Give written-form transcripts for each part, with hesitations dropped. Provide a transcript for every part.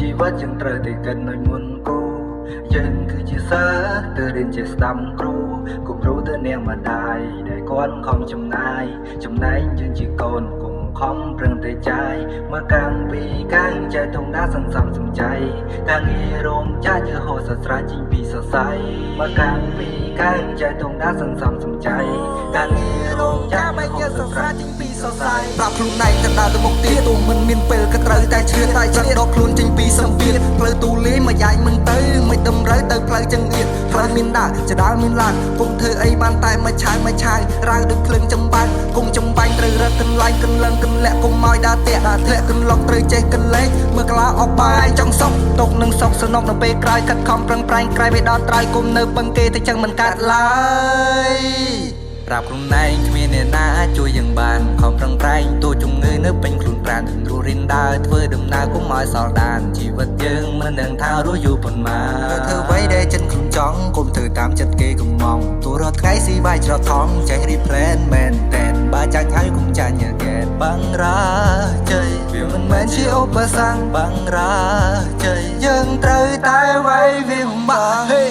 ជីវិតយើងត្រូវតែគិតនៅមុនគូយើងគឺជាសិស្សទៅរៀនជាស្ដាំគ្រូគំរូទៅនាងម្ដាយដែលគាត់ខំចំណាយចំណែកយើងជាកូនគុំខំប្រឹងតែចាយមកកាំងពីកាំងចែកធំដាសន្សំសំចៃកាំងងាររោមចាស់យើហូរសស្រាជីងពីសរសៃមកកាំងពីកាំងចែកធំដាសន្សំសំចៃកាំងងាររោមចាស់បែកយើសស្រាជីងពីសរសៃប្រាប់ខ្លួនឯងទៅដើរទៅមុខទៀតទូមិនមានពេលក៏ត្រូវតែជ្រៀតតែឆ្លៀតដកខ្លួនចេញពីសម្ពាធផ្លូវទូលាយមកយ៉ាយមិនទៅមិនតម្រូវទៅផ្លូវចង្អៀតផ្លូវមានដាក់ចដាលមានឡានគុំធ្វើអីបានតែមកឆាយរាវដូចភ្លើងចំបាំងគុំចំបាញ់ត្រូវរត់កន្លែងកន្លងកន្លាក់គុំឲ្យដើរតាក់ធ្លាក់កន្លងត្រូវចេះកន្លែងមើលក្លាអបបាយចង់សុកຕົកនឹងសុកសនុកនៅពេលក្រោយខិតខំប្រឹងប្រែងក្រែងវាដល់ត្រៃគុំនៅពឹងគេតែចឹងមិនកាត់ឡើយប្រាប់ខ្លួនឯងគ្មានអ្នកណាអាចជួយយើងបានខំប្រឹងប្រែងទូជំងឺនៅពេញខ្លួនប្រាណរស់រិនដើរធ្វើដំណើរគុំឲ្យសល់ដានជីវិតយើងមិនដឹងថារស់យូរប៉ុន្មានធ្វើអ្វីដែលចិត្តខ្លួនចង់គុំធ្វើតាមចិត្តគេកុំមងទូរាល់ថ្ងៃស៊ីបាយច្រកថងចេះរីផ្លែនមែនតែនបើចាញ់ហើយគុំចាញ់យ៉ាកែនបាំងរាជ័យវាមិនមែនជាឧបសគ្គបាំងរាជ័យយើងត្រូវតែវាយវាបំបាហេ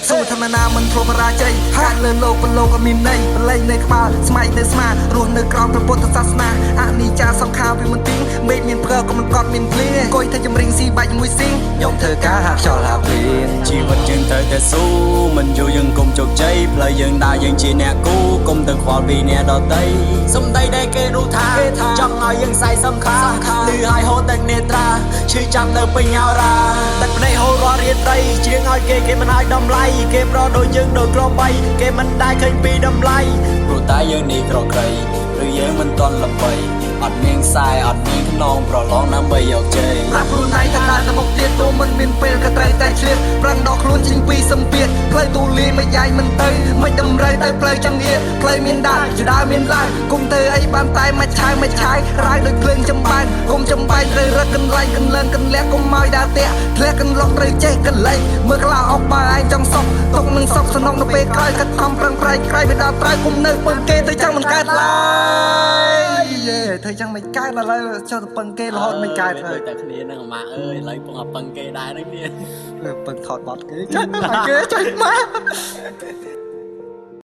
សូមធម្មតាមិនធ្វើបរាជ័យហាក់លើលោកបលោកក៏មានន័យបលែងនៅក្បាលស្មៃនៅស្មារស់នៅក្រោមព្រះពុទ្ធសាសនាអនិច្ចាសង្ខារវាមិនទីងមេឃមានផ្កើក៏មិនប្រត់មានភ្លៀងអង្គុយធ្វើចម្រៀងស៊ីបាច់មួយស៊ីងខ្ញុំធ្វើការហាក់ខ្យល់ហាក់ភ្លៀងជីវិតយើងត្រូវតែស៊ូមិនយូរយើងគុំជោគជ័យផ្លូវយើងដើរយើងជាអ្នកគូគុំទៅខ្វល់ពីអ្នកដទៃសំដីដែលគេรู้ថាចង់ឲ្យយើងសៃសំខាលឺឲ្យហូរទឹកនេត្រាឈឺចាំនៅពេញអរ៉ាទឹកភ្នែកហូររាល់រៀនដីជាងឲ្យគេមិនឲ្យតម្លៃគេប្រដូចយើងដូចក្របីគេមិនដែលឃើញពីតម្លៃព្រោះតែយើងនេះក្រក្រៃឬយើងមិនតន់ល្បីអត់មានខ្សែអត់មានខ្នងប្រឡងដើម្បីយកជ័យប្រាប់ខ្លួនឯងថាដើរទៅមុខទៀតទូមិនមានពេលក៏ត្រូវតែឆ្លៀតប្រឹងដកខ្លួនចេញពីសម្ពាធផ្លូវទូលាយមកយ៉ាយមិនទៅមិនតម្រូវទៅផ្លូវចង្អៀតផ្លូវមានដើរចដាលមានឡើងគុំធ្វើអីបានតែមកឆាយរាវដូចភ្លើងចំបាំងគុំចំបាញ់ត្រូវរត់កន្លែងកន្លងកន្លាក់គុំឲ្យដើរតាក់ធ្លាក់កន្លងត្រូវចេះកន្លែងមើលក្លាអបបាយចង់សុកຕົកនឹងសុកសនុកនៅពេលក្រោយកាត់ខំប្រឹងប្រែងក្រៃវាដល់ត្រៃគុំនៅពឹងគេទៅចឹងមិនកើតឡើយធ្វើចឹងមិនកើតឡើយចុះទៅពឹងគេរហូតមិនកើតហើយតែគ្នានឹងអាម៉ាអើយឥឡូវពងអាពឹងគេដែរហ្នឹងគ្នាពឹងថតបត់គេចេះមក